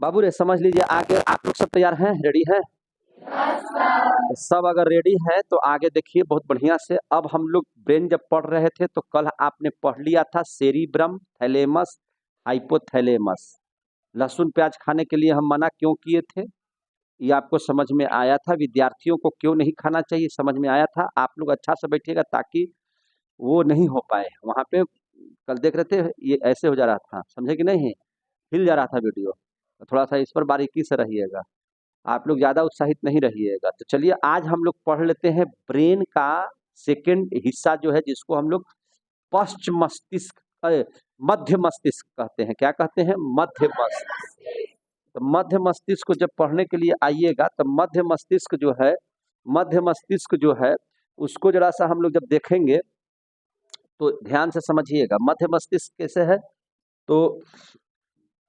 बाबू रे समझ लीजिए, आगे आप लोग सब तैयार हैं, रेडी हैं? तो सब अगर रेडी है तो आगे देखिए बहुत बढ़िया से। अब हम लोग ब्रेन जब पढ़ रहे थे तो कल आपने पढ़ लिया था सेरिब्रम, थैलेमस, हाइपोथैलेमस। लहसुन प्याज खाने के लिए हम मना क्यों किए थे, ये आपको समझ में आया था। विद्यार्थियों को क्यों नहीं खाना चाहिए समझ में आया था। आप लोग अच्छा से बैठिएगा ताकि वो नहीं हो पाए। वहां पे कल देख रहे थे ये ऐसे हो जा रहा था, समझे कि नहीं, हिल जा रहा था वीडियो। तो थोड़ा सा इस पर बारीकी से रहिएगा, आप लोग ज्यादा उत्साहित नहीं रहिएगा। तो चलिए आज हम लोग पढ़ लेते हैं ब्रेन का सेकंड हिस्सा जो है, जिसको हम लोग पश्च मस्तिष्क मध्य मस्तिष्क कहते हैं। क्या कहते हैं? मध्य मस्तिष्क। तो मध्य मस्तिष्क को जब पढ़ने के लिए आइएगा तो मध्य मस्तिष्क जो है उसको जरा सा हम लोग जब देखेंगे तो ध्यान से समझिएगा। मध्य मस्तिष्क कैसे है? तो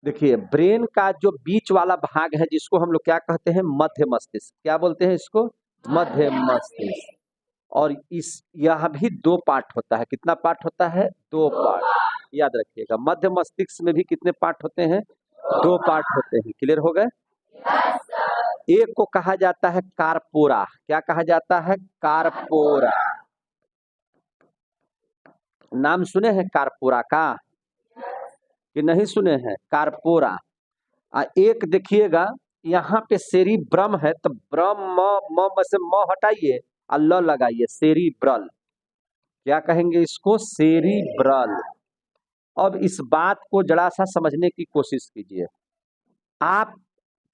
देखिए, ब्रेन का जो बीच वाला भाग है जिसको हम लोग क्या कहते हैं? मध्य मस्तिष्क। क्या बोलते हैं इसको? मध्य मस्तिष्क। और इस यह भी दो पार्ट होता है। कितना पार्ट होता है? दो पार्ट। याद रखिएगा, मध्य मस्तिष्क में भी कितने पार्ट होते हैं? दो पार्ट होते हैं। क्लियर हो गए? एक को कहा जाता है कारपोरा। क्या कहा जाता है? कारपोरा। नाम सुने हैं कारपोरा का कि नहीं सुने हैं? कारपोरा। एक देखिएगा यहाँ पे सेरिब्रम है, तो ब्रम म में से म हटाइए और ल लगाइए, सेरिब्रल। क्या कहेंगे इसको? सेरिब्रल। अब इस बात को जरा सा समझने की कोशिश कीजिए। आप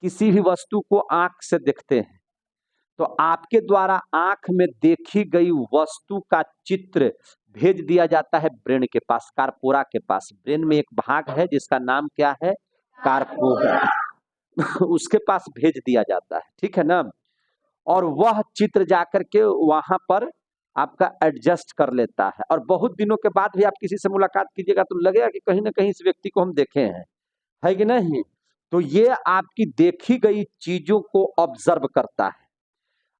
किसी भी वस्तु को आंख से देखते हैं तो आपके द्वारा आंख में देखी गई वस्तु का चित्र भेज दिया जाता है ब्रेन के पास, कारपोरा के पास। ब्रेन में एक भाग है जिसका नाम क्या है? कारपोरा। उसके पास भेज दिया जाता है, ठीक है ना? और वह चित्र जाकर के वहां पर आपका एडजस्ट कर लेता है। और बहुत दिनों के बाद भी आप किसी से मुलाकात कीजिएगा तो लगेगा कि कहीं ना कहीं इस व्यक्ति को हम देखे हैं, है कि नहीं? तो ये आपकी देखी गई चीजों को ऑब्जर्व करता है।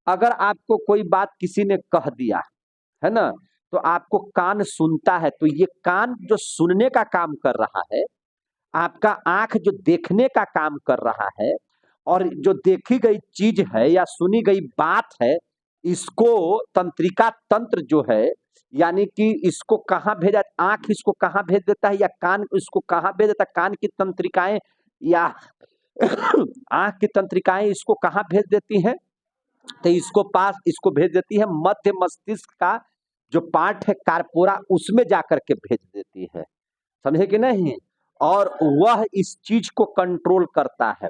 अगर आपको कोई बात किसी ने कह दिया है ना, तो आपको कान सुनता है, तो ये कान जो सुनने का काम कर रहा है, आपका आंख जो देखने का काम कर रहा है, और जो देखी गई चीज है या सुनी गई बात है, इसको तंत्रिका तंत्र जो है, यानी कि इसको कहाँ भेजा, आंख इसको कहाँ भेज देता है या कान इसको कहाँ भेज देता है? कान की तंत्रिकाएं या आंख की तंत्रिकाएं इसको कहाँ भेज देती हैं? तो इसको भेज देती है मध्य मस्तिष्क का जो पार्ट है कारपोरा, उसमें जाकर के भेज देती है। समझे कि नहीं? और वह इस चीज को कंट्रोल करता है।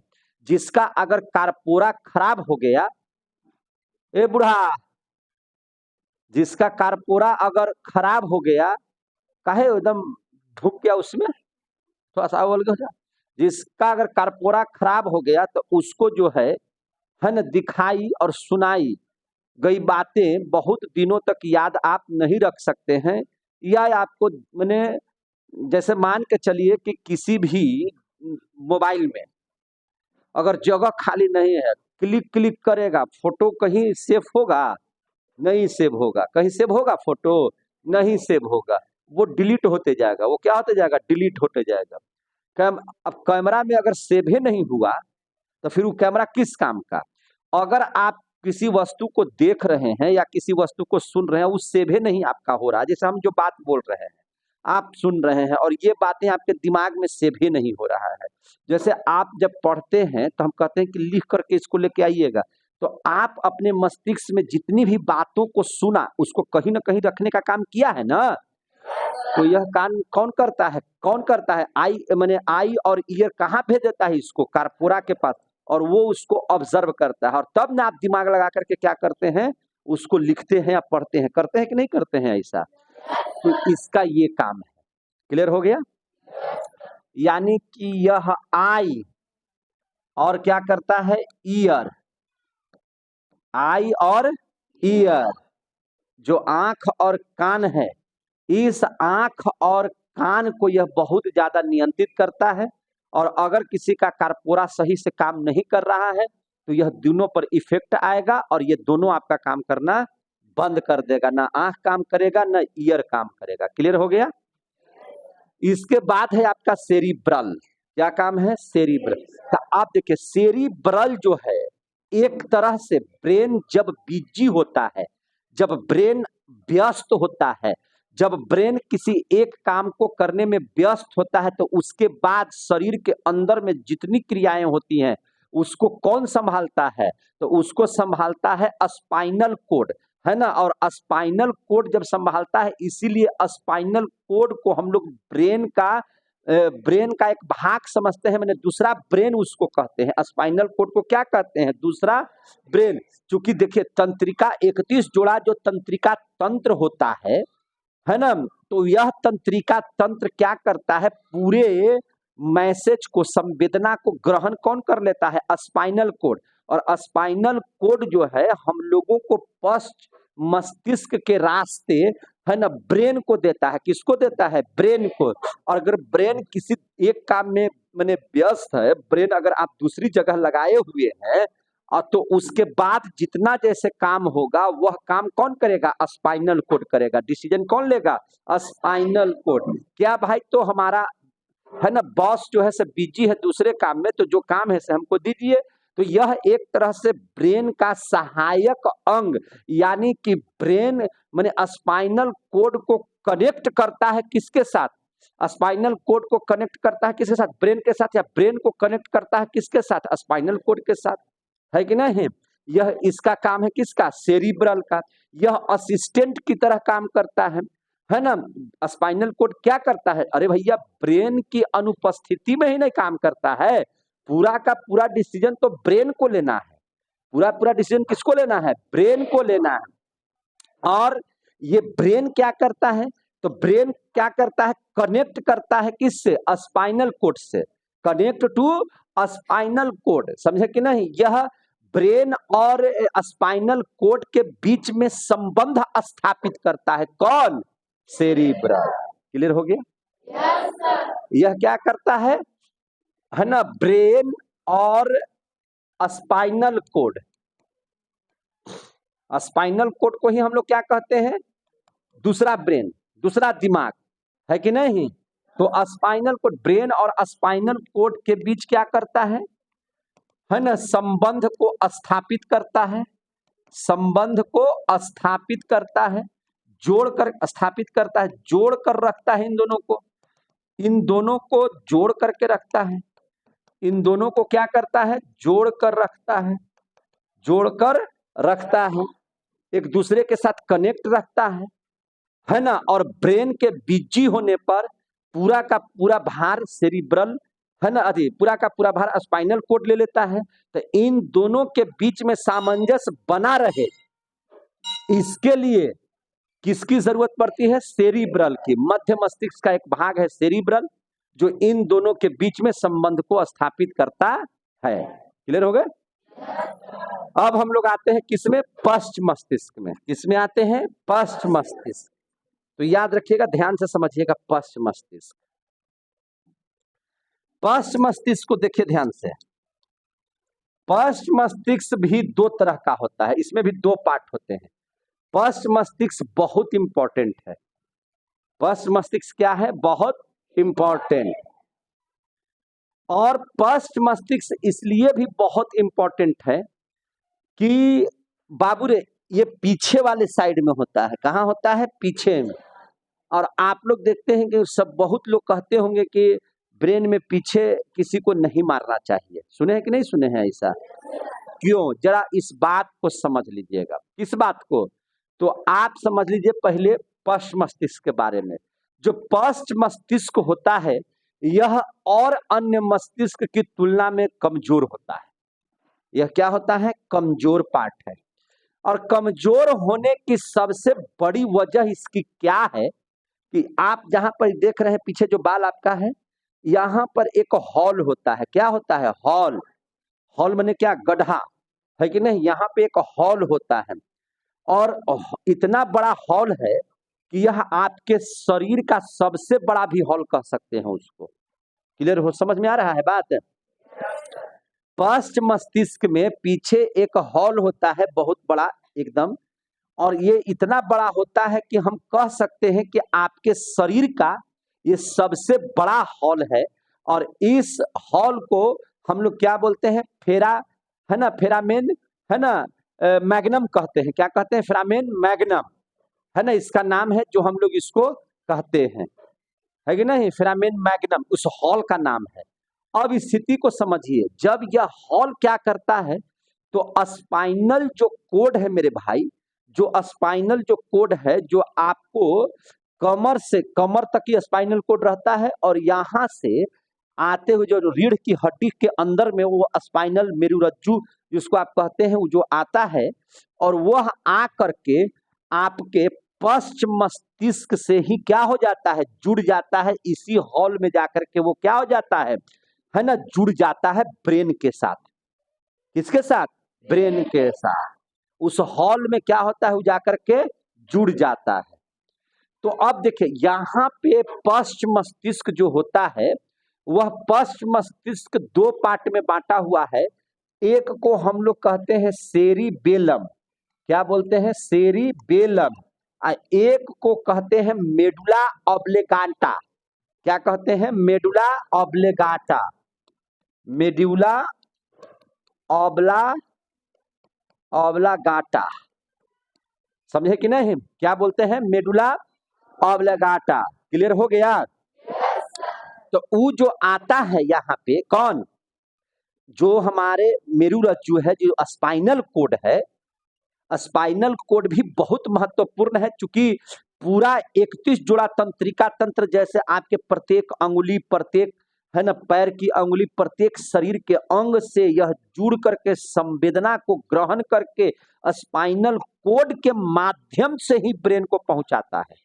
जिसका अगर कारपोरा खराब हो गया, ए बुढ़ा, जिसका कारपोरा अगर खराब हो गया, काहे एकदम ढुक गया उसमें, थोड़ा सा बोल गया। जिसका अगर कारपोरा खराब हो गया तो उसको जो है ना, दिखाई और सुनाई गई बातें बहुत दिनों तक याद आप नहीं रख सकते हैं। या आपको मैंने, जैसे मान के चलिए कि किसी भी मोबाइल में अगर जगह खाली नहीं है, क्लिक क्लिक करेगा, फोटो कहीं सेव होगा? नहीं सेव होगा। कहीं सेव होगा फोटो? नहीं सेव होगा। वो डिलीट होते जाएगा। वो क्या होते जाएगा? डिलीट होते जाएगा। अब कैमरा में अगर सेव ही नहीं हुआ तो फिर वो कैमरा किस काम का? अगर आप किसी वस्तु को देख रहे हैं या किसी वस्तु को सुन रहे हैं, वो सेव ही नहीं आपका हो रहा। जैसे हम जो बात बोल रहे हैं, आप सुन रहे हैं और ये बातें आपके दिमाग में सेव ही नहीं हो रहा है। जैसे आप जब पढ़ते हैं तो हम कहते हैं कि लिख करके इसको लेके आइएगा, तो आप अपने मस्तिष्क में जितनी भी बातों को सुना उसको कहीं ना कहीं रखने का काम किया है ना। तो यह काम कौन करता है? कौन करता है? आई मैंने आई और ईयर कहाँ भेज देता है? इसको कारपोरा के पास। और वो उसको ऑब्जर्व करता है, और तब ना आप दिमाग लगा करके क्या करते हैं? उसको लिखते हैं या पढ़ते हैं। करते हैं कि नहीं करते हैं ऐसा? तो इसका ये काम है। क्लियर हो गया? यानी कि यह आई और क्या करता है? ईयर। आई और ईयर, जो आंख और कान है, इस आंख और कान को यह बहुत ज्यादा नियंत्रित करता है। और अगर किसी का कारपोरा सही से काम नहीं कर रहा है तो यह दोनों पर इफेक्ट आएगा और ये दोनों आपका काम करना बंद कर देगा। ना आंख काम करेगा, ना ईयर काम करेगा। क्लियर हो गया? इसके बाद है आपका सेरिब्रल। क्या काम है? सेरिब्रल। तो आप देखिए सेरिब्रल जो है एक तरह से ब्रेन जब बिजी होता है, जब ब्रेन व्यस्त होता है, जब ब्रेन किसी एक काम को करने में व्यस्त होता है तो उसके बाद शरीर के अंदर में जितनी क्रियाएं होती हैं उसको कौन संभालता है? तो उसको संभालता है स्पाइनल कोड, है ना। और स्पाइनल कोड जब संभालता है, इसीलिए स्पाइनल कोड को हम लोग ब्रेन का एक भाग समझते हैं, मैंने दूसरा ब्रेन उसको कहते हैं। स्पाइनल कोड को क्या कहते हैं? दूसरा ब्रेन। क्योंकि देखिए तंत्रिका 31 जोड़ा जो तंत्रिका तंत्र होता है ना, तो यह तंत्रिका तंत्र क्या करता है? पूरे मैसेज को, संवेदना को ग्रहण कौन कर लेता है? Spinal cord. और स्पाइनल कोड जो है हम लोगों को पश्च मस्तिष्क के रास्ते, है ना, ब्रेन को देता है। किसको देता है? ब्रेन को। और अगर ब्रेन किसी एक काम में मैंने व्यस्त है, ब्रेन अगर आप दूसरी जगह लगाए हुए हैं तो उसके बाद जितना जैसे काम होगा वह काम कौन करेगा? स्पाइनल कोड करेगा। डिसीजन कौन लेगा? Spinal cord. क्या भाई? तो हमारा, है ना, बॉस जो है से बिजी है दूसरे काम में, तो जो काम है से हमको दीजिए। तो यह एक तरह से ब्रेन का सहायक अंग, यानी कि ब्रेन माने स्पाइनल कोड को कनेक्ट करता है किसके साथ? स्पाइनल कोड को कनेक्ट करता है किसके साथ? ब्रेन के साथ। या ब्रेन को कनेक्ट करता है किसके साथ? स्पाइनल कोड के साथ, है कि नहीं? यह इसका काम है किसका? सेरिब्रल का। यह असिस्टेंट की तरह काम करता है ना। स्पाइनल कोड क्या करता है? अरे भैया ब्रेन की अनुपस्थिति में ही नहीं काम करता है, पूरा का पूरा डिसीजन तो ब्रेन को लेना है। पूरा डिसीजन किसको लेना है? ब्रेन को लेना है। और ये ब्रेन क्या करता है? तो ब्रेन क्या करता है? कनेक्ट करता है किससे? स्पाइनल कोड से। कनेक्ट टू स्पाइनल कोड, समझे कि नहीं? यह ब्रेन और स्पाइनल कोड के बीच में संबंध स्थापित करता है। कौन? सेरिब्रल। क्लियर हो गया? Yes sir. यह क्या करता है ना? ब्रेन और स्पाइनल कोड। स्पाइनल कोड को ही हम लोग क्या कहते हैं? दूसरा ब्रेन, दूसरा दिमाग, है कि नहीं? तो स्पाइनल कोड, ब्रेन और स्पाइनल कोड के बीच क्या करता है ना? संबंध को स्थापित करता है। संबंध को स्थापित करता है, जोड़कर स्थापित करता है, जोड़ कर रखता है इन दोनों को। इन दोनों को जोड़ करके रखता है। इन दोनों को क्या करता है? जोड़ कर रखता है। जोड़कर रखता है, एक दूसरे के साथ कनेक्ट रखता है ना। और ब्रेन के बिजी होने पर पूरा का पूरा भार सेरिब्रल, है ना, अरे पूरा का पूरा भार स्पाइनल कोड ले लेता है। तो इन दोनों के बीच में सामंजस्य बना रहे, इसके लिए किसकी जरूरत पड़ती है? सेरिब्रल की। मध्य मस्तिष्क का एक भाग है सेरिब्रल, जो इन दोनों के बीच में संबंध को स्थापित करता है। क्लियर हो गए? अब हम लोग आते हैं किसमें? पश्च मस्तिष्क में। किसमें आते हैं? पश्च मस्तिष्क। तो याद रखिएगा, ध्यान से समझिएगा। पश्च मस्तिष्क, पश्च मस्तिष्क को देखिए ध्यान से। पश्च मस्तिष्क भी दो तरह का होता है, इसमें भी दो पार्ट होते हैं। पश्च मस्तिष्क बहुत इंपॉर्टेंट है। पश्च मस्तिष्क क्या है? बहुत इंपॉर्टेंट। और पश्च मस्तिष्क इसलिए भी बहुत इंपॉर्टेंट है कि बाबू रे, ये पीछे वाले साइड में होता है। कहाँ होता है? पीछे में। और आप लोग देखते हैं कि सब बहुत लोग कहते होंगे कि ब्रेन में पीछे किसी को नहीं मारना चाहिए। सुने हैं कि नहीं सुने हैं ऐसा? क्यों? जरा इस बात को समझ लीजिएगा। किस बात को? तो आप समझ लीजिए पहले पश्च मस्तिष्क के बारे में। जो पश्च मस्तिष्क होता है यह और अन्य मस्तिष्क की तुलना में कमजोर होता है। यह क्या होता है? कमजोर पार्ट है। और कमजोर होने की सबसे बड़ी वजह इसकी क्या है कि आप जहां पर देख रहे हैं पीछे जो बाल आपका है, यहाँ पर एक हॉल होता है। क्या होता है? हॉल। हॉल माने क्या? गड्ढा, है कि नहीं? यहाँ पे एक हॉल होता है, और इतना बड़ा हॉल है कि यह आपके शरीर का सबसे बड़ा भी हॉल कह सकते हैं उसको। क्लियर हो? समझ में आ रहा है बात? पश्च मस्तिष्क में पीछे एक हॉल होता है बहुत बड़ा एकदम, और ये इतना बड़ा होता है कि हम कह सकते हैं कि आपके शरीर का ये सबसे बड़ा हॉल है। और इस हॉल को हम लोग क्या बोलते हैं, फेरा, है ना, फेरामेन, है ना, मैग्नम कहते हैं। क्या कहते हैं? फेरामेन मैग्नम, है ना, इसका नाम है जो हम लोग इसको कहते हैं, है कि नहीं, फेरामेन मैग्नम उस हॉल का नाम है। अब इस स्थिति को समझिए, जब यह हॉल क्या करता है, तो स्पाइनल जो कोड है मेरे भाई, जो स्पाइनल जो कोड है, जो आपको कमर से कमर तक की स्पाइनल कोड रहता है, और यहाँ से आते हुए जो रीढ़ की हड्डी के अंदर में वो स्पाइनल मेरुरज्जु जिसको आप कहते हैं, वो जो आता है, और वह आ करके आपके पश्च मस्तिष्क से ही क्या हो जाता है, जुड़ जाता है। इसी हॉल में जाकर के वो क्या हो जाता है ना, जुड़ जाता है ब्रेन के साथ। किसके साथ? ब्रेन के साथ। उस हॉल में क्या होता है, वो जाकर के जुड़ जाता है। तो अब देखिए, यहाँ पे पश्च मस्तिष्क जो होता है, वह पश्च मस्तिष्क दो पार्ट में बांटा हुआ है। एक को हम लोग कहते हैं सेरिबेलम, क्या बोलते हैं, सेरिबेलम। एक को कहते हैं मेडुला ऑब्लिगाटा। क्या कहते हैं? मेडुला ऑब्लिगाटा, मेडुला ऑब्लिगाटा, समझे कि नहीं? क्या बोलते हैं? मेडुला ऑब्लिगाटा। क्लियर हो गया? तो वो जो आता है यहाँ पे, कौन, जो हमारे मेरुरज्जु है, जो स्पाइनल कोड है, स्पाइनल कोड भी बहुत महत्वपूर्ण है, क्योंकि पूरा 31 जोड़ा तंत्रिका तंत्र, जैसे आपके प्रत्येक अंगुली, प्रत्येक, है ना, पैर की अंगुली, प्रत्येक शरीर के अंग से यह जुड़ करके संवेदना को ग्रहण करके स्पाइनल कोड के माध्यम से ही ब्रेन को पहुंचाता है,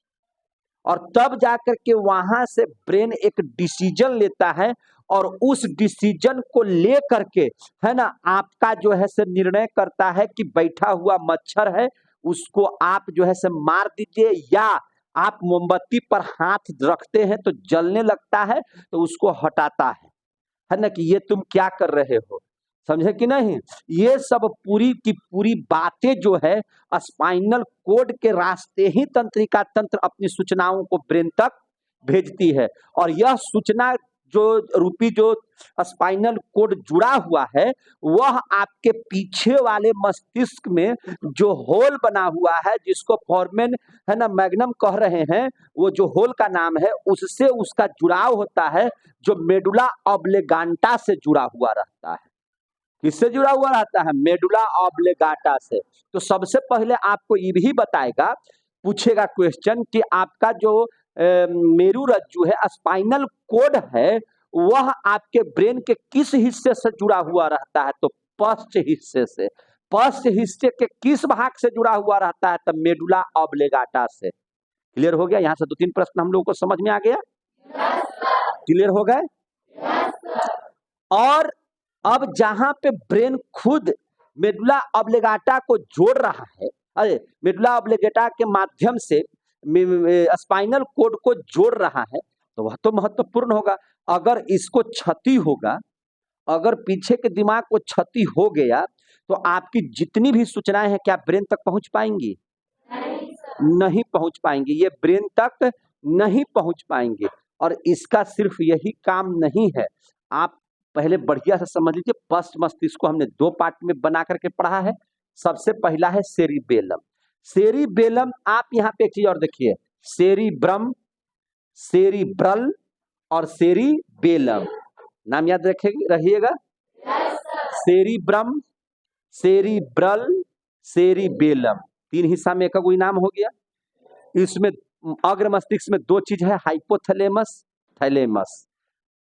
और तब जाकर के वहां से ब्रेन एक डिसीजन लेता है, और उस डिसीजन को लेकर के, है ना, आपका जो है से निर्णय करता है कि बैठा हुआ मच्छर है, उसको आप जो है से मार दीजिए, या आप मोमबत्ती पर हाथ रखते हैं तो जलने लगता है, तो उसको हटाता है ना, कि ये तुम क्या कर रहे हो, समझे कि नहीं? ये सब पूरी की पूरी बातें जो है स्पाइनल कोड के रास्ते ही तंत्रिका तंत्र अपनी सूचनाओं को ब्रेन तक भेजती है, और यह सूचना जो रूपी जो स्पाइनल कोड जुड़ा हुआ है, वह आपके पीछे वाले मस्तिष्क में जो होल बना हुआ है, जिसको फोरमेन, है ना, मैग्नम कह रहे हैं, वो जो होल का नाम है, उससे उसका जुड़ाव होता है, जो मेडुला ऑब्लिगाटा से जुड़ा हुआ रहता है। किससे जुड़ा हुआ रहता है? मेडुला ऑब्लिगाटा से। तो सबसे पहले आपको ये भी बताएगा, पूछेगा क्वेश्चन कि आपका जो मेरुरज्जु है, स्पाइनल कोड है, वह आपके ब्रेन के किस हिस्से से जुड़ा हुआ रहता है? तो पश्च हिस्से से। पश्च हिस्से के किस भाग से जुड़ा हुआ रहता है? तो मेडुला ऑब्लिगाटा से। क्लियर हो गया? यहाँ से 2-3 प्रश्न हम लोगों को समझ में आ गया? क्लियर हो गए? और अब जहां पे ब्रेन खुद मेडुला ऑब्लिगाटा को जोड़ रहा है, अरे मेडुला ऑब्लिगाटा के माध्यम से स्पाइनल कोड को जोड़ रहा है, तो वह तो महत्वपूर्ण होगा। अगर इसको क्षति होगा, अगर पीछे के दिमाग को क्षति हो गया, तो आपकी जितनी भी सूचनाएं हैं, क्या ब्रेन तक पहुंच पाएंगी? नहीं पहुंच पाएंगी, ये ब्रेन तक नहीं पहुंच पाएंगे। और इसका सिर्फ यही काम नहीं है, आप पहले बढ़िया से समझ लीजिए। पश्च मस्तिष्क को हमने 2 पार्ट में बना करके पढ़ा है। सबसे पहला है सेरिबेलम। सेरिबेलम, आप यहाँ पे एक चीज और देखिए, सेरिब्रम, सेरिब्रल और सेरिबेलम, नाम याद रखिएगा। सेरिब्रम, सेरिब्रल, सेरिबेलम, 3 हिस्सा में एक कोई नाम हो गया। इसमें अग्र मस्तिष्क में 2 चीज है, हाइपोथैलेमस, थैलेमस।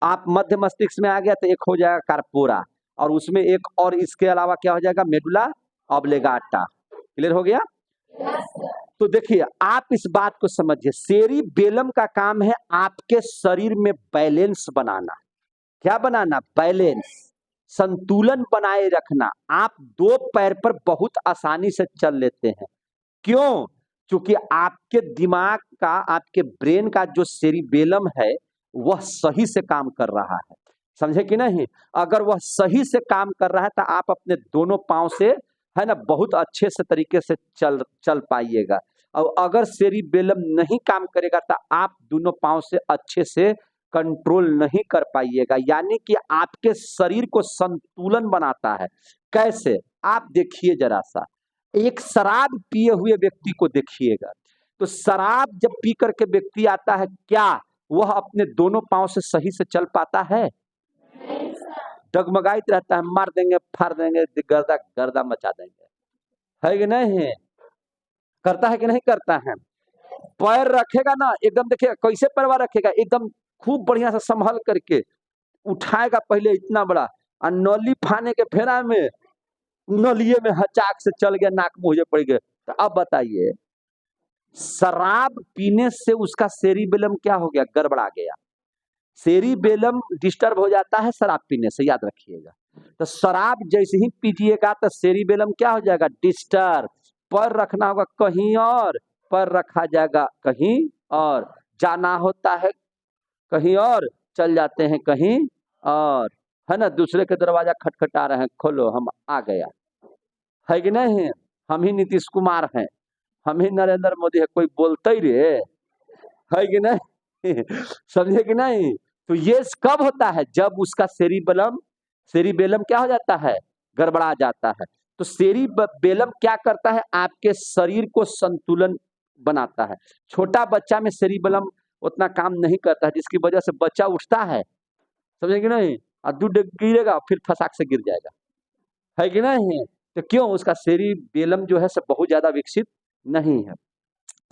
आप मध्य मस्तिष्क में आ गया तो एक हो जाएगा कार्पोरा, और उसमें एक और इसके अलावा क्या हो जाएगा? मेडुला ऑब्लिगाटा। क्लियर हो गया? तो देखिए, आप इस बात को समझिए, सेरिबेलम का काम है आपके शरीर में बैलेंस बनाना। क्या बनाना? बैलेंस, संतुलन बनाए रखना। आप 2 पैर पर बहुत आसानी से चल लेते हैं। क्यों? क्योंकि आपके दिमाग का, आपके ब्रेन का जो सेरिबेलम है, वह सही से काम कर रहा है। समझे कि नहीं? अगर वह सही से काम कर रहा है तो आप अपने दोनों पांव से, है ना, बहुत अच्छे से तरीके से चल पाइएगा। और अगर सेरिबेलम नहीं काम करेगा तो आप दोनों पांव से अच्छे से कंट्रोल नहीं कर पाइएगा। यानी कि आपके शरीर को संतुलन बनाता है। कैसे? आप देखिए जरा सा, एक शराब पिए हुए व्यक्ति को देखिएगा, तो शराब जब पी करके व्यक्ति आता है, क्या वह अपने दोनों पांव से सही से चल पाता है? डगमगाइत रहता है, मार देंगे, फाड़ देंगे, गर्दा गर्दा मचा देंगे, है कि नहीं? करता है कि नहीं करता है? पैर रखेगा ना, एकदम देखिएगा कैसे पैरवा रखेगा, एकदम खूब बढ़िया से संभल करके उठाएगा, पहले इतना बड़ा, और नली फाने के फेरा में नलिये में हचाक से चल गया, नाक मुंह पड़ गए। तो अब बताइए, शराब पीने से उसका सेरिबेलम क्या हो गया? गड़बड़ा गया। सेरिबेलम डिस्टर्ब हो जाता है शराब पीने से, याद रखिएगा। तो शराब जैसे ही पीजिएगा तो सेरिबेलम क्या हो जाएगा? डिस्टर्ब। पैर रखना होगा कहीं और, पैर रखा जाएगा कहीं और, जाना होता है कहीं और, चल जाते हैं कहीं और, है ना? दूसरे के दरवाजा खटखटा रहे हैं, खोलो, हम आ गया, है कि नहीं? हम ही नीतीश कुमार हैं, हम ही नरेंद्र मोदी है, कोई बोलते ही रे, है कि नहीं? समझे कि नहीं? तो ये कब होता है? जब उसका सेरिबेलम क्या हो जाता है? गड़बड़ा जाता है। तो सेरिबेलम क्या करता है? आपके शरीर को संतुलन बनाता है। छोटा बच्चा में सेरिबेलम उतना काम नहीं करता है, जिसकी वजह से बच्चा उठता है, समझे कि नहीं, और दूध गिरेगा, फिर फसाक से गिर जाएगा, है कि नहीं? तो क्यों? उसका सेरिबेलम जो है सब बहुत ज्यादा विकसित नहीं है।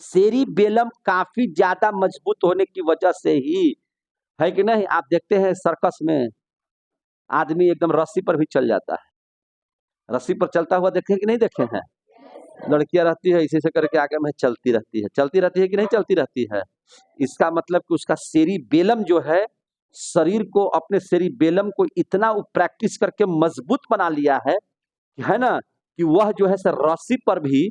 सेरिबेलम काफी ज्यादा मजबूत होने की वजह से ही, है कि नहीं? आप देखते हैं सर्कस में आदमी एकदम रस्सी पर भी चल जाता है, रस्सी पर चलता हुआ देखे कि नहीं देखे हैं? लड़कियां रहती है इसी से करके आगे में चलती रहती है कि नहीं चलती रहती है? इसका मतलब कि उसका सेरिबेलम जो है, शरीर को, अपने सेरिबेलम को इतना प्रैक्टिस करके मजबूत बना लिया है ना, कि वह जो है सर रस्सी पर भी,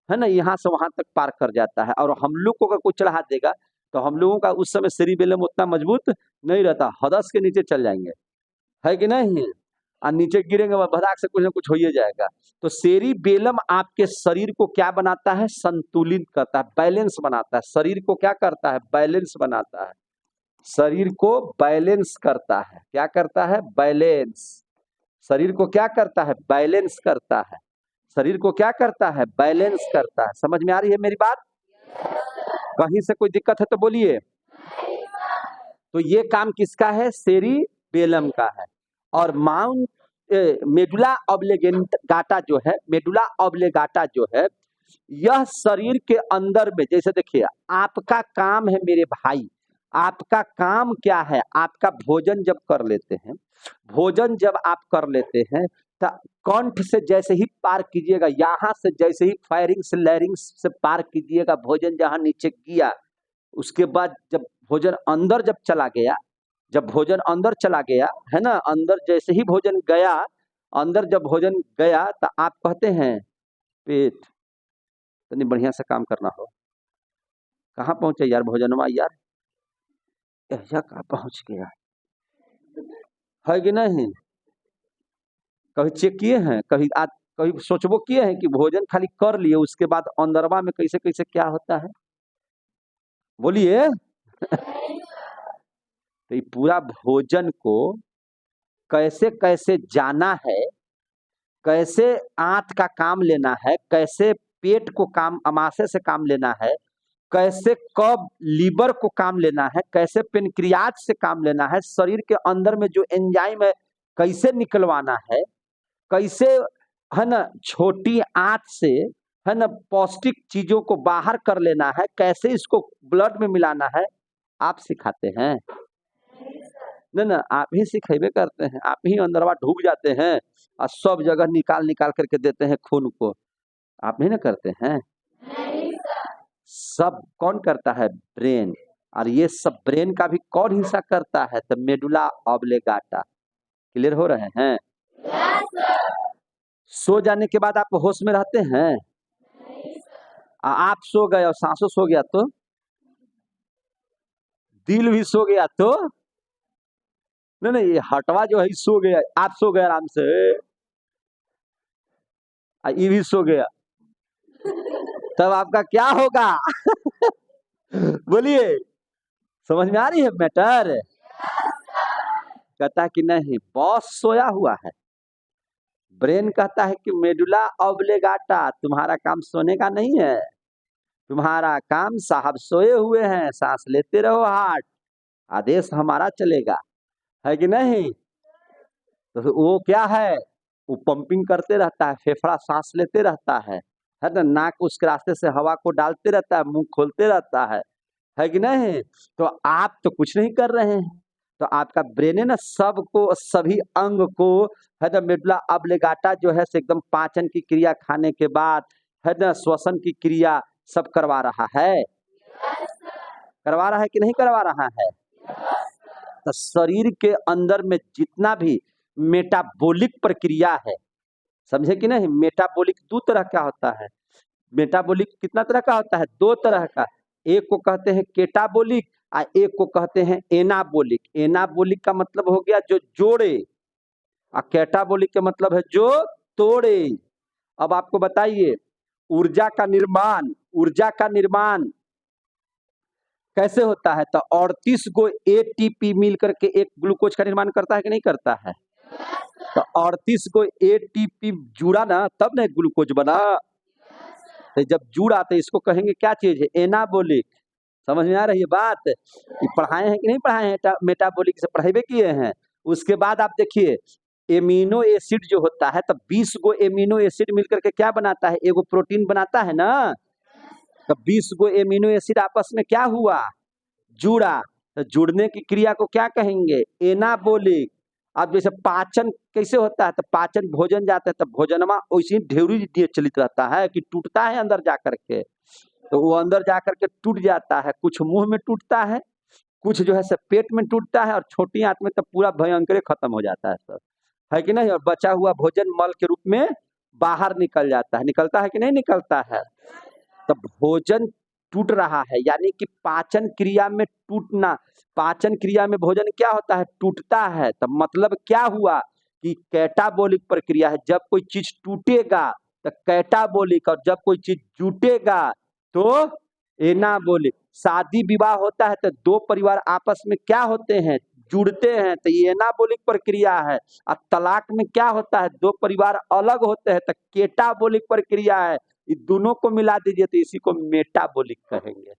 है ना, यहाँ से वहां तक पार कर जाता है। और हम लोग को अगर कोई चढ़ा देगा तो हम लोगों का उस समय सेरिबेलम उतना मजबूत नहीं रहता, हदस के नीचे चल जाएंगे, है कि नहीं? और नीचे गिरेंगे, भदाक से कुछ ना कुछ हो ही जाएगा। तो सेरिबेलम आपके शरीर को क्या बनाता है? संतुलित करता है, बैलेंस बनाता है। शरीर को क्या करता है? बैलेंस बनाता है। शरीर को बैलेंस करता है। क्या करता है? बैलेंस। शरीर को क्या करता है? बैलेंस करता है। शरीर को क्या करता है? बैलेंस करता है। समझ में आ रही है मेरी बात? कहीं से कोई दिक्कत है तो बोलिए। तो ये काम किसका है? सेरिबेलम का है। और मेडुला ऑब्लिगेटा जो है, मेडुला ऑब्लिगेटा जो है, यह शरीर के अंदर में, जैसे देखिए आपका काम है मेरे भाई, आपका काम क्या है? आपका भोजन जब कर लेते हैं, भोजन जब आप कर लेते हैं तो कंठ से जैसे ही पार कीजिएगा, यहाँ से जैसे ही फायरिंग्स लैरिंग्स से पार कीजिएगा, भोजन जहाँ नीचे किया, उसके बाद जब भोजन अंदर जब चला गया, जब भोजन अंदर चला गया, है ना, अंदर जैसे ही भोजन गया, अंदर जब भोजन गया तो आप कहते हैं पेट, तो नहीं बढ़िया से काम करना हो, कहाँ पहुंचे यार भोजनमा यार, ऐसा कहाँ पहुंच गया, है कि नहीं? कभी चेक किए हैं? कभी सोचबो किए हैं कि भोजन खाली कर लिए, उसके बाद अंदरवा में कैसे कैसे क्या होता है? बोलिए। तो ये पूरा भोजन को कैसे कैसे जाना है, कैसे आंत का काम लेना है, कैसे पेट को काम, अमाशय से काम लेना है, कैसे कब लीवर को काम लेना है, कैसे पेनक्रियाज से काम लेना है, शरीर के अंदर में जो एंजाइम है कैसे निकलवाना है, कैसे, है ना, छोटी आंत से, है ना, पौष्टिक चीजों को बाहर कर लेना है, कैसे इसको ब्लड में मिलाना है, आप सिखाते हैं? ना, आप ही सिखेबे करते हैं, आप ही अंदरवा ढूक जाते हैं और सब जगह निकाल निकाल करके देते हैं खून को, आप ही ना करते हैं? सब कौन करता है? ब्रेन। और ये सब ब्रेन का भी कौन हिस्सा करता है? तो मेडुला ऑब्लिगेटा। क्लियर हो रहे हैं? सो जाने के बाद आप होश में रहते हैं? आप सो गए और सांसों सो गया तो, दिल भी सो गया तो, नहीं, ये हटवा जो है सो गया, आप सो गए आराम से, ये भी सो गया, तब आपका क्या होगा? बोलिए, समझ में आ रही है मैटर? कहता है कि नहीं, बॉस सोया हुआ है। ब्रेन कहता है कि मेडुला ऑब्लिगाटा, तुम्हारा काम सोने का नहीं है, तुम्हारा काम साहब सोए हुए हैं, सांस लेते रहो, हार्ट आदेश हमारा चलेगा, है कि नहीं। तो वो क्या है, वो पंपिंग करते रहता है, फेफड़ा सांस लेते रहता है ना, नाक उसके रास्ते से हवा को डालते रहता है, मुंह खोलते रहता है कि नहीं। तो आप तो कुछ नहीं कर रहे हैं, तो आपका ब्रेन है ना, सबको सभी अंग को है ना, मेडुला ऑब्लिगाटा जो है एकदम पाचन की क्रिया, खाने के बाद है ना श्वसन की क्रिया सब करवा रहा है, करवा रहा है कि नहीं करवा रहा है। तो शरीर के अंदर में जितना भी मेटाबॉलिक प्रक्रिया है, समझे कि नहीं, मेटाबॉलिक दो तरह का होता है। मेटाबॉलिक कितना तरह का होता है, दो तरह का, एक को कहते हैं केटाबॉलिक और एक को कहते हैं एनाबॉलिक। एनाबॉलिक का मतलब हो गया जो जोड़े, और कैटाबॉलिक का मतलब है जो तोड़े। अब आपको बताइए, ऊर्जा का निर्माण कैसे होता है। तो 38 को एटीपी मिल करके एक ग्लूकोज का निर्माण करता है कि नहीं करता है। तो 38 को एटीपी जुड़ा ना, तब ना ग्लूकोज बना। तो जब जुड़ा तो इसको कहेंगे क्या चीज है, एनाबॉलिक। समझ में आ रही है बात, पढ़ाए हैं कि नहीं पढ़ाए हैं, मेटाबॉलिक से पढ़ाई किए हैं। उसके बाद आप देखिए, एमिनो एसिड जो होता है, तो 20 गो एमिनो एसिड मिलकर के क्या बनाता है, एगो प्रोटीन बनाता है ना। तो 20 गो एमिनो एसिड आपस में क्या हुआ, जुड़ा। तो जुड़ने की क्रिया को क्या कहेंगे, एनाबॉलिक। अब जैसे पाचन कैसे होता है, तो पाचन भोजन जाता है, तो भोजनमा वैसे ढेरी दिए चलित रहता है कि टूटता है अंदर जाकर के, तो वो अंदर जाकर के टूट जाता है, कुछ मुंह में टूटता है, कुछ जो है से पेट में टूटता है, और छोटी आंत में तो पूरा भयंकर खत्म हो जाता है सब, है कि नहीं। और बचा हुआ भोजन मल के रूप में बाहर निकल जाता है, निकलता है कि नहीं निकलता है। तो भोजन टूट रहा है, यानी कि पाचन क्रिया में टूटना, पाचन क्रिया में भोजन क्या होता है, टूटता है। तो मतलब क्या हुआ कि कैटाबॉलिक प्रक्रिया है, जब कोई चीज टूटेगा तो कैटाबॉलिक, और जब कोई चीज जुटेगा तो एनाबॉलिक। शादी विवाह होता है तो दो परिवार आपस में क्या होते हैं, जुड़ते हैं, तो ये एनाबॉलिक प्रक्रिया है। और तलाक में क्या होता है, दो परिवार अलग होते हैं, तो केटाबॉलिक प्रक्रिया है। इस दोनों को मिला दीजिए तो इसी को मेटाबॉलिक कहेंगे।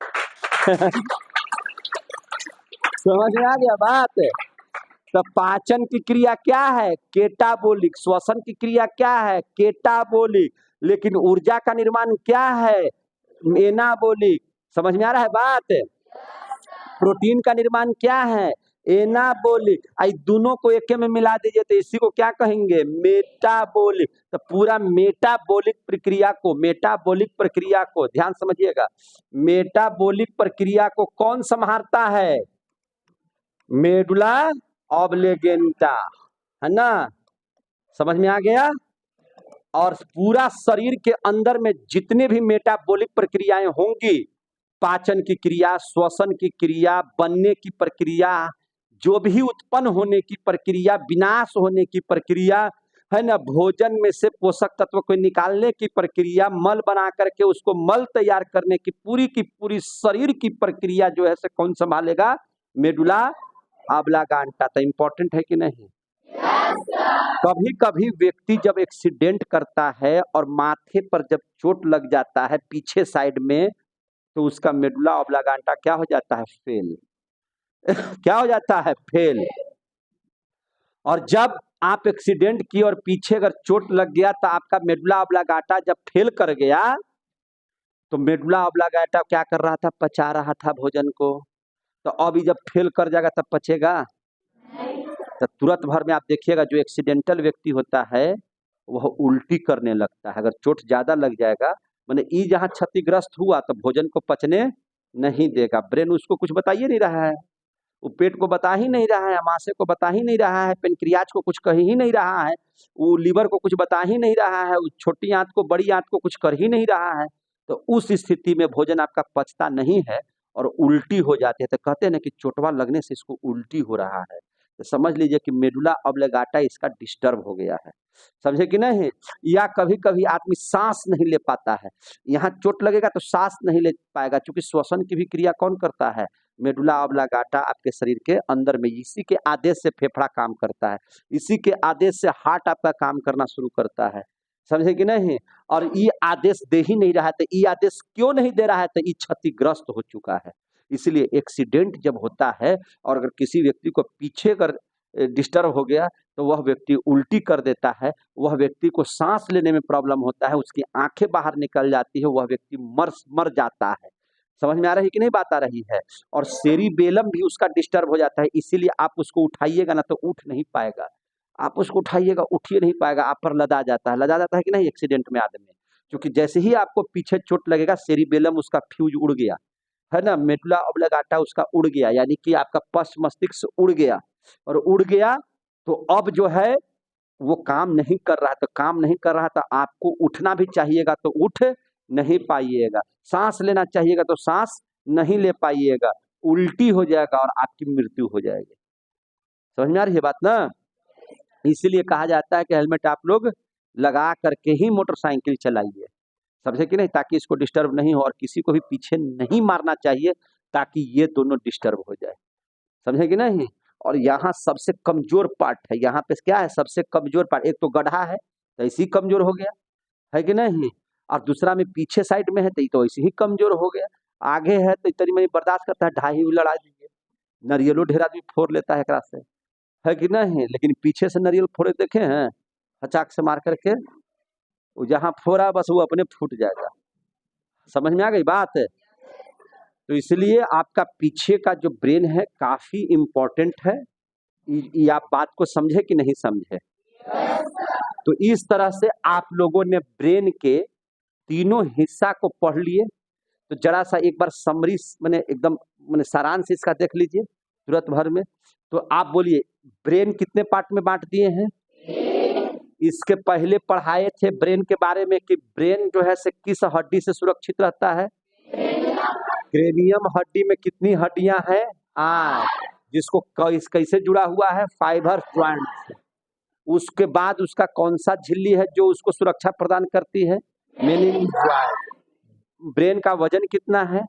समझ में आ गया बात। तो पाचन की क्रिया क्या है, केटाबॉलिक। श्वसन की क्रिया क्या है, केटाबॉलिक। लेकिन ऊर्जा का निर्माण क्या है, एनाबॉलिक। समझ में आ रहा है बात। प्रोटीन का निर्माण क्या है, एनाबॉलिक। आई दोनों को एक में मिला दीजिए तो इसी को क्या कहेंगे, मेटाबॉलिक। तो पूरा मेटाबॉलिक प्रक्रिया को ध्यान समझिएगा, मेटाबॉलिक प्रक्रिया को कौन संभालता है, मेडुला ऑब्लिगेंटा, है ना। समझ में आ गया। और पूरा शरीर के अंदर में जितने भी मेटाबॉलिक प्रक्रियाएं होंगी, पाचन की क्रिया, श्वसन की क्रिया, बनने की प्रक्रिया, जो भी उत्पन्न होने की प्रक्रिया, विनाश होने की प्रक्रिया, है ना, भोजन में से पोषक तत्व को निकालने की प्रक्रिया, मल बना करके उसको मल तैयार करने की पूरी शरीर की प्रक्रिया जो है से कौन संभालेगा, मेडुला ऑब्लिगांटा। तो इम्पोर्टेंट है कि नहीं। कभी कभी व्यक्ति जब एक्सीडेंट करता है और माथे पर जब चोट लग जाता है पीछे साइड में, तो उसका मेडुला ऑब्लिगांटा क्या हो जाता है, फेल। क्या हो जाता है, फेल। और जब आप एक्सीडेंट किए और पीछे अगर चोट लग गया तो आपका मेडुला ऑब्लिगांटा जब फेल कर गया, तो मेडुला ऑब्लिगांटा क्या कर रहा था, पचा रहा था भोजन को। तो अभी जब फेल कर जाएगा तब पचेगा। तो तुरंत भर में आप देखिएगा जो एक्सीडेंटल व्यक्ति होता है वह उल्टी करने लगता है, अगर चोट ज्यादा लग जाएगा, माने ई जहाँ क्षतिग्रस्त हुआ तो भोजन को पचने नहीं देगा। ब्रेन उसको कुछ बता ही नहीं रहा है, वो पेट को बता ही नहीं रहा है, अमाशय को बता ही नहीं रहा है, पेनक्रियाज को कुछ कह ही नहीं रहा है, वो लीवर को कुछ बता ही नहीं रहा है, वो छोटी आंत को बड़ी आंत को कुछ कर ही नहीं रहा है। तो उस स्थिति में भोजन आपका पचता नहीं है और उल्टी हो जाती है। तो कहते हैं ना कि चोटवा लगने से इसको उल्टी हो रहा है, तो समझ लीजिए कि मेडुला ऑब्लिगांटा इसका डिस्टर्ब हो गया है। समझे कि नहीं। या कभी कभी आदमी सांस नहीं ले पाता है, यहाँ चोट लगेगा तो सांस नहीं ले पाएगा, क्योंकि श्वसन की भी क्रिया कौन करता है, मेडुला ऑब्लांगाटा आपके शरीर के अंदर में, इसी के आदेश से फेफड़ा काम करता है, इसी के आदेश से हार्ट आपका काम करना शुरू करता है, समझे कि नहीं। और ये आदेश दे ही नहीं रहा है, तो ये आदेश क्यों नहीं दे रहा है, तो ये क्षतिग्रस्त हो चुका है। इसलिए एक्सीडेंट जब होता है और अगर किसी व्यक्ति को पीछे कर डिस्टर्ब हो गया तो वह व्यक्ति उल्टी कर देता है, वह व्यक्ति को सांस लेने में प्रॉब्लम होता है, उसकी आंखें बाहर निकल जाती है, वह व्यक्ति मर जाता है। समझ में आ रही कि नहीं बात आ रही है। और सेरिबेलम भी उसका डिस्टर्ब हो जाता है, इसीलिए आप उसको उठाइएगा ना तो उठ नहीं पाएगा, आप उसको उठाइएगा उठिए नहीं पाएगा, आप पर लदा जाता है कि नहीं एक्सीडेंट में आदमी। क्योंकि जैसे ही आपको पीछे चोट लगेगा सेरिबेलम उसका फ्यूज उड़ गया है ना, मेडुला ऑब्लांगाटा उसका उड़ गया, यानी कि आपका पश्च मस्तिष्क उड़ गया, और उड़ गया तो अब जो है वो काम नहीं कर रहा, तो काम नहीं कर रहा तो आपको उठना भी चाहिएगा तो उठ नहीं पाइएगा, सांस लेना चाहिएगा तो सांस नहीं ले पाइएगा, उल्टी हो जाएगा और आपकी मृत्यु हो जाएगी। समझ में आ रही है बात ना। इसीलिए कहा जाता है कि हेलमेट आप लोग लगा करके ही मोटरसाइकिल चलाइए, समझे कि नहीं, ताकि इसको डिस्टर्ब नहीं हो, और किसी को भी पीछे नहीं मारना चाहिए ताकि ये दोनों डिस्टर्ब हो जाए, समझे कि नहीं। और यहाँ सबसे कमजोर पार्ट है, यहाँ पे क्या है सबसे कमजोर पार्ट, एक तो गड्ढा है तो इसी कमजोर हो गया है कि नहीं, और दूसरा में पीछे साइड में है तो इसी ही कमजोर हो गया, आगे है तो इतनी में बर्दाश्त करता है, ढाई लड़ा दीजिए, नारियलो ढेर आदमी फोड़ लेता है एकरा से, है कि नहीं। लेकिन पीछे से नारियल फोड़े देखे हैं, हचाक से मार करके, वो जहाँ फोड़ा बस वो अपने फूट जाएगा, समझ में आ गई बात। तो इसलिए आपका पीछे का जो ब्रेन है काफी इम्पोर्टेंट है, ये आप बात को समझे कि नहीं समझे। तो इस तरह से आप लोगों ने ब्रेन के तीनों हिस्सा को पढ़ लिए, तो जरा सा एक बार समरी मैंने एकदम मैंने सारांश इसका देख लीजिए तुरंत भर में। तो आप बोलिए ब्रेन कितने पार्ट में बांट दिए हैं। इसके पहले पढ़ाए थे ब्रेन के बारे में कि ब्रेन जो है से किस हड्डी से सुरक्षित रहता है, क्रेनियम हड्डी में कितनी हड्डियां हैं, 8, जिसको कैसे जुड़ा हुआ है, फाइबर जॉइंट। उसके बाद उसका कौन सा झिल्ली है जो उसको सुरक्षा प्रदान करती है, मेनिंजाइट। ब्रेन का वजन कितना है,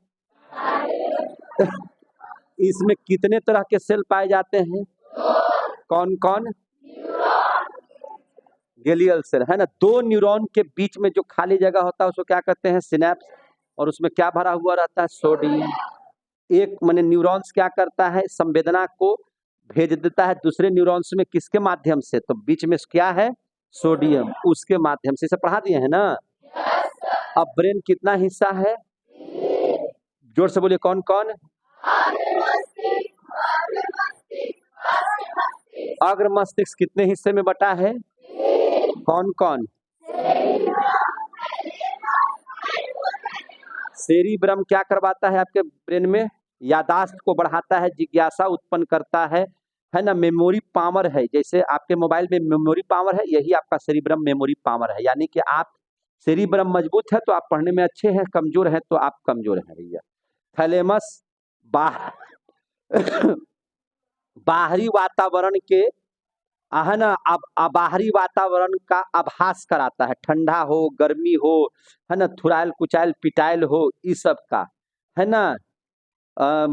इसमें कितने तरह के सेल पाए जाते हैं, कौन कौन, गैलियल सेल है ना। 2 न्यूरॉन के बीच में जो खाली जगह होता है उसको क्या कहते हैं, सिनेप्स, और उसमें क्या भरा हुआ रहता है, सोडियम। एक माने न्यूरॉन्स क्या करता है, संवेदना को भेज देता है दूसरे न्यूरॉन्स में, किसके माध्यम से, तो बीच में क्या है, सोडियम, उसके माध्यम से। इसे पढ़ा दिए हैं ना। अब ब्रेन कितना हिस्सा है, जोर से बोलिए कौन कौन, अग्र मस्तिष्क कितने हिस्से में बटा है, कौन कौन, सेरिब्रम क्या करवाता है आपके ब्रेन में, यादाश्त को बढ़ाता है, जिज्ञासा उत्पन्न करता है ना, मेमोरी पावर है, जैसे आपके मोबाइल में मेमोरी पावर है, यही आपका सेरिब्रम मेमोरी पावर है। यानी कि आप सेरिब्रम मजबूत है तो आप पढ़ने में अच्छे हैं, कमजोर है तो आप कमजोर हैं भैया। थैलेमस बाहरी वातावरण के है ना, अब बाहरी वातावरण का आभास कराता है, ठंडा हो गर्मी हो है ना, थुराइल कुचाइल पिटाइल हो, इस सब का है ना।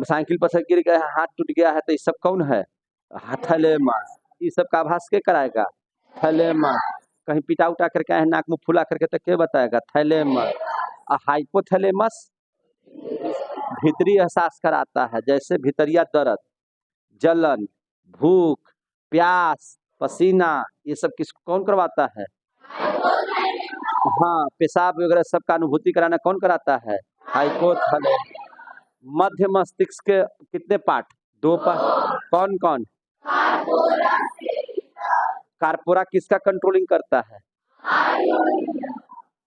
साइकिल पर से गिर गया है, हाथ टूट गया है, तो ये सब कौन है, थैलेमस। ये सब का आभास क्या कराएगा, थैलेमस। कहीं पिटा उटा करके है, नाक मुंह फुला करके तो क्या बताएगा, थैलेमस। हाइपोथैलेमस भीतरी एहसास कराता है, जैसे भीतरिया दर्द, जलन, भूख, प्यास, पसीना, ये सब किस कौन करवाता है, हाँ, पेशाब वगैरह सबका अनुभूति कराना कौन कराता है, हाइपोथैलेमस। मध्य मस्तिष्क के कितने पार्ट, 2 पार्ट, कौन कौन, कार्पोरा किसका कंट्रोलिंग करता है,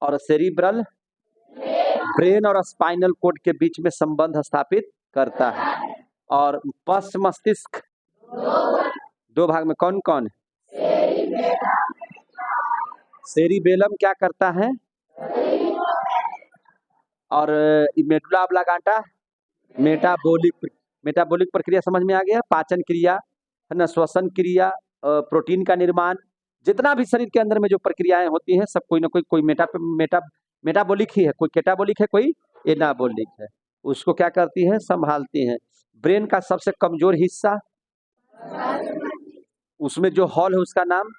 और सेरिब्रल ब्रेन और स्पाइनल कोड के बीच में संबंध स्थापित करता है। और पश्च मस्तिष्क 2 भाग में कौन कौन, सेरिबेलम क्या करता है, और मेडुला ऑब्लांगाटा मेटाबॉलिक प्रक्रिया समझ में आ गया, पाचन क्रिया है ना, श्वसन क्रिया, प्रोटीन का निर्माण, जितना भी शरीर के अंदर में जो प्रक्रियाएं होती हैं सब कोई ना कोई मेटाबॉलिक ही है, कोई कैटाबॉलिक है, कोई एनाबॉलिक है, उसको क्या करती है, संभालती हैं। ब्रेन का सबसे कमजोर हिस्सा, उसमें जो हॉल है उसका नाम,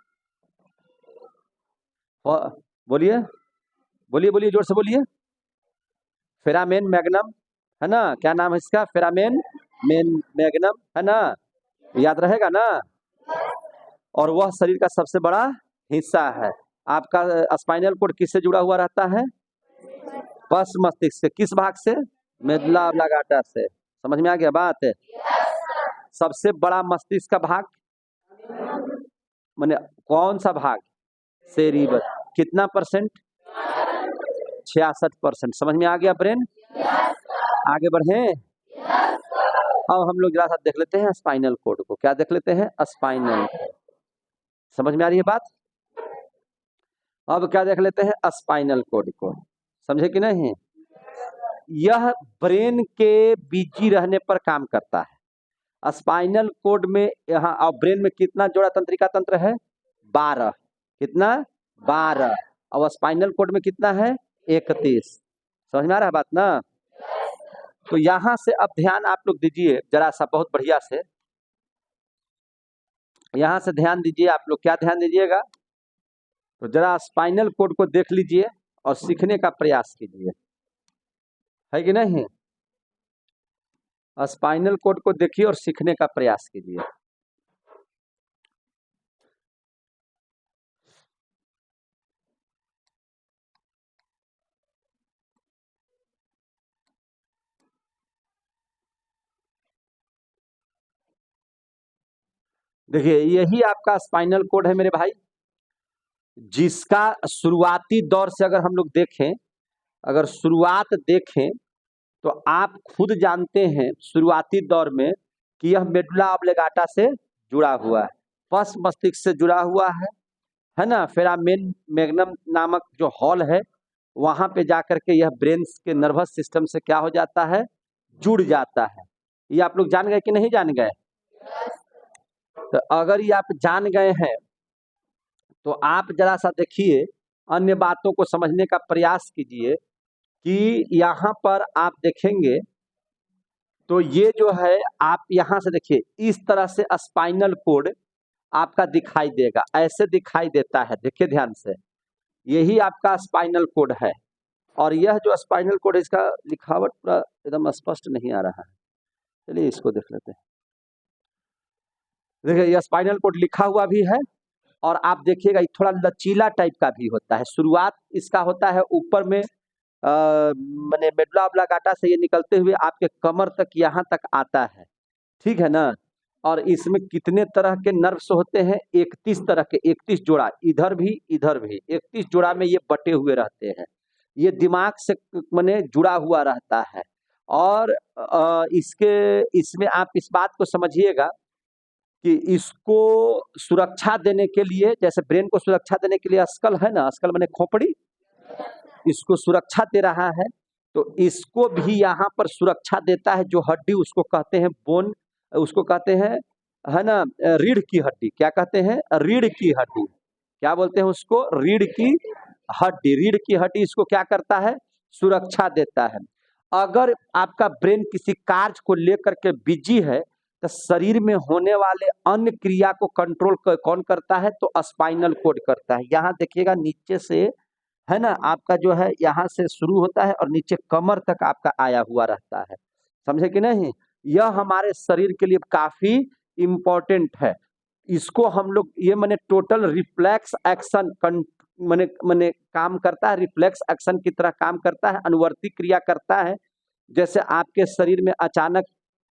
बोलिए बोलिए बोलिए, जोर से बोलिए। फेरामेन मैग्नम, है ना? क्या नाम है इसका? फेरामेन मैग्नम, है ना? याद रहेगा ना? और वह शरीर का सबसे बड़ा हिस्सा है। आपका स्पाइनल कोड किससे जुड़ा हुआ रहता है? बस मस्तिष्क से। किस भाग से? मेडुला ऑब्लांगेटा से। समझ में आ गया बात है? सबसे बड़ा मस्तिष्क का भाग माने कौन सा भाग? सेरिबल। कितना परसेंट? 66%। समझ में आ गया ब्रेन? आगे बढ़े। अब हम लोग जरा सा देख लेते हैं स्पाइनल कोड को। क्या देख लेते हैं? Spinal cord. समझ में आ रही है बात? अब क्या देख लेते हैं? स्पाइनल कोड को। समझे कि नहीं? यह ब्रेन के बिजी रहने पर काम करता है। स्पाइनल कोड में यहाँ और ब्रेन में कितना जोड़ा तंत्रिका तंत्र है? 12। कितना? 12। और स्पाइनल कोड में कितना है? 31। समझ में आ रहा है बात ना? तो यहां से अब ध्यान आप लोग दीजिए जरा सा, बहुत बढ़िया से। यहां से ध्यान दीजिए आप लोग। क्या ध्यान दीजिएगा? तो जरा स्पाइनल कोड को देख लीजिए और सीखने का प्रयास कीजिए, है कि नहीं? स्पाइनल कोड को देखिए और सीखने का प्रयास कीजिए। देखिए यही आपका स्पाइनल कोड है मेरे भाई, जिसका शुरुआती दौर से अगर हम लोग देखें, अगर शुरुआत देखें तो आप खुद जानते हैं शुरुआती दौर में कि यह मेडुला ऑब्लिंगेटा से जुड़ा हुआ है, पस मस्तिष्क से जुड़ा हुआ है ना? फेरामेन मैग्नम नामक जो हॉल है वहां पे जाकर के यह ब्रेन के नर्वस सिस्टम से क्या हो जाता है? जुड़ जाता है। ये आप लोग जान गए कि नहीं जान गए? तो अगर ये आप जान गए हैं तो आप जरा सा देखिए, अन्य बातों को समझने का प्रयास कीजिए कि यहाँ पर आप देखेंगे तो ये जो है, आप यहाँ से देखिए इस तरह से स्पाइनल कोड आपका दिखाई देगा, ऐसे दिखाई देता है। देखिए ध्यान से, यही आपका स्पाइनल कोड है। और यह जो स्पाइनल कोड है इसका लिखावट पूरा एकदम स्पष्ट नहीं आ रहा है। चलिए इसको देख लेते हैं। देखिए यह स्पाइनल कोड लिखा हुआ भी है और आप देखिएगा ये थोड़ा लचीला टाइप का भी होता है। शुरुआत इसका होता है ऊपर में माने मेडुला ऑब्लिंगेटा से ये निकलते हुए आपके कमर तक यहाँ तक आता है, ठीक है ना? और इसमें कितने तरह के नर्व्स होते हैं? 31 तरह के, 31 जोड़ा, इधर भी इधर भी 31 जोड़ा में ये बटे हुए रहते हैं। ये दिमाग से माने जुड़ा हुआ रहता है। और इसमें आप इस बात को समझिएगा कि इसको सुरक्षा देने के लिए, जैसे ब्रेन को सुरक्षा देने के लिए स्कल है ना, स्कल माने खोपड़ी, इसको सुरक्षा दे रहा है। तो इसको भी यहाँ पर सुरक्षा देता है जो हड्डी, उसको कहते हैं बोन, उसको कहते हैं, है ना, रीढ़ की हड्डी। क्या कहते हैं? रीढ़ की हड्डी। क्या बोलते हैं उसको? रीढ़ की हड्डी। रीढ़ की हड्डी इसको क्या करता है? सुरक्षा देता है। अगर आपका ब्रेन किसी कार्य को लेकर के बिजी है तो शरीर में होने वाले अन्य क्रिया को कंट्रोल कौन करता है? तो स्पाइनल कोड करता है। यहाँ देखिएगा नीचे से, है ना, आपका जो है यहाँ से शुरू होता है और नीचे कमर तक आपका आया हुआ रहता है। समझे कि नहीं? यह हमारे शरीर के लिए काफी इम्पोर्टेंट है। इसको हम लोग ये माने टोटल रिफ्लेक्स एक्शन माने काम करता है, रिफ्लेक्स एक्शन की तरह काम करता है, अनुवर्ती क्रिया करता है। जैसे आपके शरीर में अचानक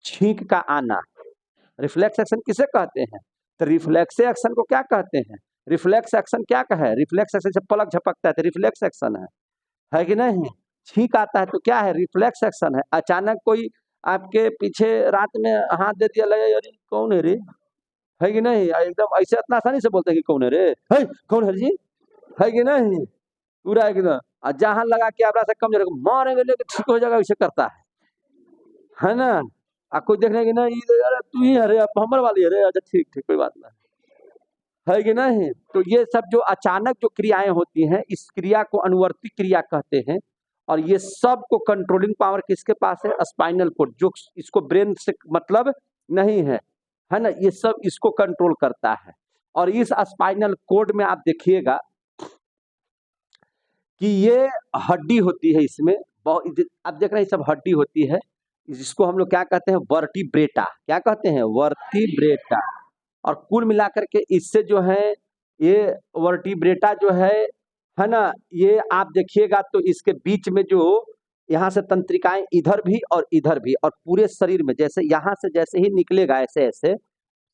छींक का आना, रिफ्लेक्स एक्शन किसे कहते हैं? तो रिफ्लेक्स एक्शन को क्या कहते हैं? रिफ्लेक्स एक्शन क्या कहे? रिफ्लेक्स एक्शन से पलक झपकता है तो रिफ्लेक्स एक्शन है कि नहीं? छींक आता है तो क्या है? रिफ्लेक्स एक्शन है। अचानक कोई आपके पीछे रात में हाथ दे दिया, लगे अरे कौन है रे, है कि नहीं? एकदम ऐसे इतना आसानी से बोलते हैं कि कौन है रे, है कौन है जी, है कि नहीं? पूरा एकदम जहां लगा के आप कम जगह मारेंगे लेके ठीक हो जाएगा, वैसे करता है ना? कोई देखने की नहीं, अरे तू ही अरे हमर वाली अरे, अच्छा ठीक ठीक कोई बात नहीं, है कि नहीं? तो ये सब जो अचानक जो क्रियाएं होती हैं, इस क्रिया को अनुवर्ती क्रिया कहते हैं। और ये सब को कंट्रोलिंग पावर किसके पास है? स्पाइनल कोड, जो इसको ब्रेन से मतलब नहीं है ना, ये सब इसको कंट्रोल करता है। और इस स्पाइनल कोड में आप देखिएगा कि ये हड्डी होती है, इसमें बहुत, आप देख रहे हैं सब हड्डी होती है, जिसको हम लोग क्या कहते हैं? वर्टिब्रेटा। क्या कहते हैं? वर्टिब्रेटा। और कुल मिलाकर के इससे जो है ये वर्टिब्रेटा जो है ना, ये आप देखिएगा तो इसके बीच में जो यहाँ से तंत्रिकाएं इधर भी और इधर भी, और पूरे शरीर में जैसे यहाँ से जैसे ही निकलेगा ऐसे ऐसे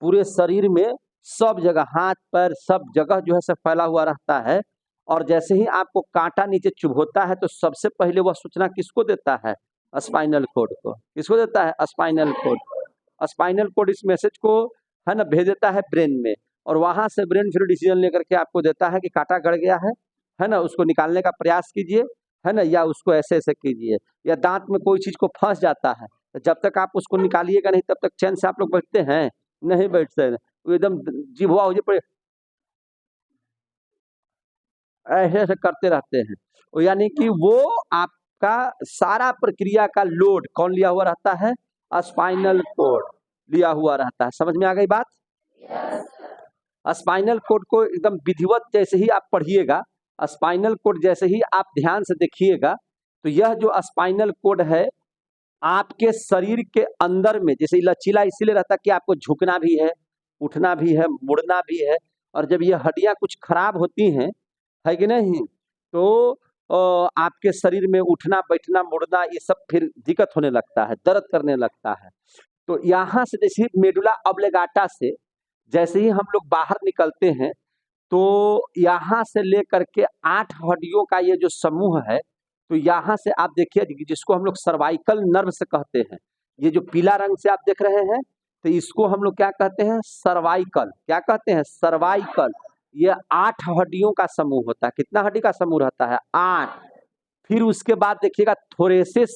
पूरे शरीर में सब जगह, हाथ पैर सब जगह जो है से फैला हुआ रहता है। और जैसे ही आपको कांटा नीचे चुभोता है तो सबसे पहले वह सूचना किसको देता है? स्पाइनल कोड को। किसको देता है? Spinal cord. स्पाइनल कोड इस मैसेज को है ना भेज देता है ब्रेन में, और वहां से ब्रेन फिर डिसीजन लेकर के आपको देता है कि कांटा गड़ गया है ना, उसको निकालने का प्रयास कीजिए, है ना, या उसको ऐसे ऐसे कीजिए। या दांत में कोई चीज को फंस जाता है तो जब तक आप उसको निकालिएगा नहीं तब तक चैन से आप लोग बैठते हैं? नहीं बैठते हैं, एकदम जिभवा हो जाए, ऐसे ऐसे करते रहते हैं। यानी कि वो आपका सारा प्रक्रिया का लोड कौन लिया हुआ रहता है? स्पाइनल कोड लिया हुआ रहता है। समझ में आ गई बात? स्पाइनल कोड को एकदम विधिवत जैसे ही आप पढ़िएगा, स्पाइनल कोड जैसे ही आप ध्यान से देखिएगा, तो यह जो स्पाइनल कोड है आपके शरीर के अंदर में, जैसे लचीला इसीलिए रहता है कि आपको झुकना भी है, उठना भी है, मुड़ना भी है। और जब ये हड्डियां कुछ खराब होती हैं, है कि नहीं, तो आपके शरीर में उठना बैठना मुड़ना ये सब फिर दिक्कत होने लगता है, दर्द करने लगता है। तो यहाँ से जैसे मेडुला ऑब्लिगाटा से जैसे ही हम लोग बाहर निकलते हैं, तो यहाँ से लेकर के 8 हड्डियों का ये जो समूह है, तो यहाँ से आप देखिए जिसको हम लोग सर्वाइकल नर्व से कहते हैं, ये जो पीला रंग से आप देख रहे हैं, तो इसको हम लोग क्या कहते हैं? सर्वाइकल। क्या कहते हैं? सर्वाइकल। ये 8 हड्डियों का समूह होता है। कितना हड्डी का समूह रहता है? 8। फिर उसके बाद देखिएगा थोरेसिस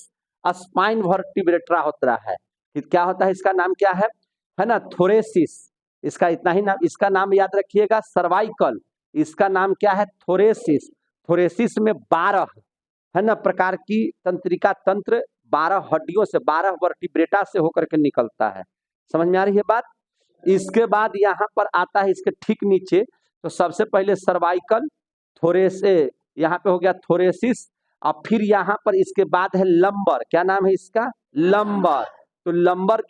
स्पाइन वर्टिब्रेटा होता है। क्या होता है? इसका नाम क्या है ना, थोरेसिस। इसका इतना ही नाम, इसका नाम याद रखिएगा सर्वाइकल, इसका नाम क्या है? थोरेसिस। थोरेसिस में 12 है ना प्रकार की तंत्रिका तंत्र 12 हड्डियों से, 12 वर्टिब्रेटा से होकर के निकलता है। समझ में आ रही है बात? इसके बाद यहाँ पर आता है इसके ठीक नीचे, तो सबसे पहले सर्वाइकल, थोरेसे, यहाँ पे हो गया थोरेसिस, और फिर यहाँ पर इसके बाद है लंबर। क्या नाम है इसका? लंबर। तो लंबर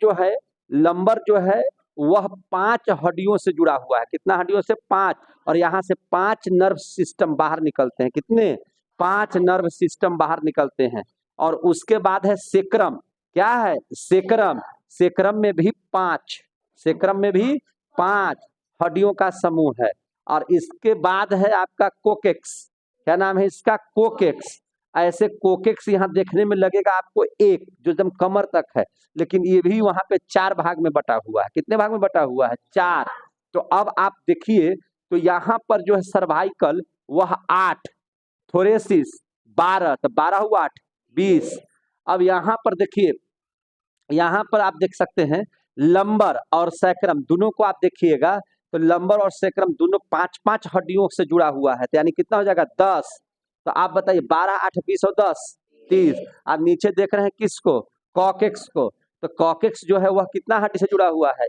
जो है वह 5 हड्डियों से जुड़ा हुआ है। कितना हड्डियों से? 5। और यहाँ से 5 नर्व सिस्टम बाहर निकलते हैं। कितने? 5 नर्व सिस्टम बाहर निकलते हैं। और उसके बाद है सेक्रम। क्या है? सेक्रम। सेक्रम में भी 5, सेक्रम में भी 5 हड्डियों का समूह है। और इसके बाद है आपका कोकेक्स। क्या नाम है इसका? कोकेक्स। ऐसे कोकेक्स यहाँ देखने में लगेगा आपको एक, जो एकदम कमर तक है, लेकिन ये भी वहां पे 4 भाग में बटा हुआ है। कितने भाग में बटा हुआ है? 4। तो अब आप देखिए, तो यहाँ पर जो है सर्वाइकल वह 8, थोरेसिस 12, तो 12 हुआ 8, 20। अब यहाँ पर देखिए, यहाँ पर आप देख सकते हैं लंबर और सैक्रम दोनों को आप देखिएगा, तो लंबर और सैक्रम दोनों 5-5 हड्डियों से जुड़ा हुआ है। तो यानी कितना हो जाएगा? 10। तो आप बताइए 12, 8, 20 और 10, 30। आप नीचे देख रहे हैं किसको? कॉकेक्स को। तो कॉकेक्स जो है वह कितना हड्डी से जुड़ा हुआ है?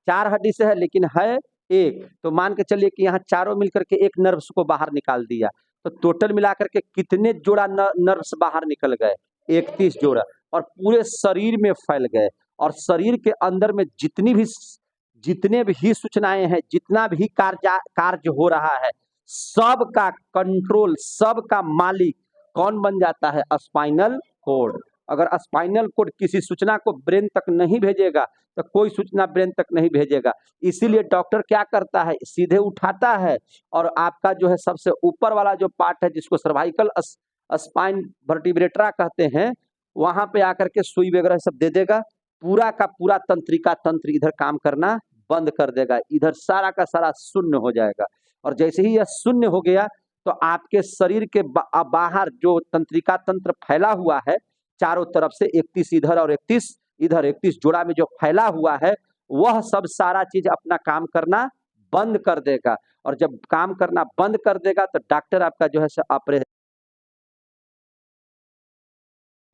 4 हड्डी से है, लेकिन है एक। तो मान के चलिए कि यहाँ चारों मिलकर के एक नर्व्स को बाहर निकाल दिया, तो टोटल मिलाकर के कितने जोड़ा नर्व्स बाहर निकल गए? 31 जोड़ा। और पूरे शरीर में फैल गए। और शरीर के अंदर में जितने भी सूचनाएं हैं, जितना भी कार्य हो रहा है, सबका कंट्रोल, सबका मालिक कौन बन जाता है? Spinal cord. अगर स्पाइनल कोड किसी सूचना को ब्रेन तक नहीं भेजेगा तो कोई सूचना ब्रेन तक नहीं भेजेगा। इसीलिए डॉक्टर क्या करता है? सीधे उठाता है और आपका जो है सबसे ऊपर वाला जो पार्ट है, जिसको सर्वाइकल स्पाइन वर्टिब्रेटा कहते हैं, वहां पे आकर के सुई वगैरह सब दे देगा। पूरा का पूरा तंत्रिका तंत्र इधर काम करना बंद कर देगा, इधर सारा का सारा शून्य हो जाएगा। और जैसे ही यह शून्य हो गया, तो आपके शरीर के बाहर जो तंत्रिका तंत्र फैला हुआ है चारों तरफ से, 31 इधर और 31 इधर, 31 जोड़ा में जो फैला हुआ है, वह सब सारा चीज अपना काम करना बंद कर देगा। और जब काम करना बंद कर देगा तो डॉक्टर आपका जो है ऑपरेशन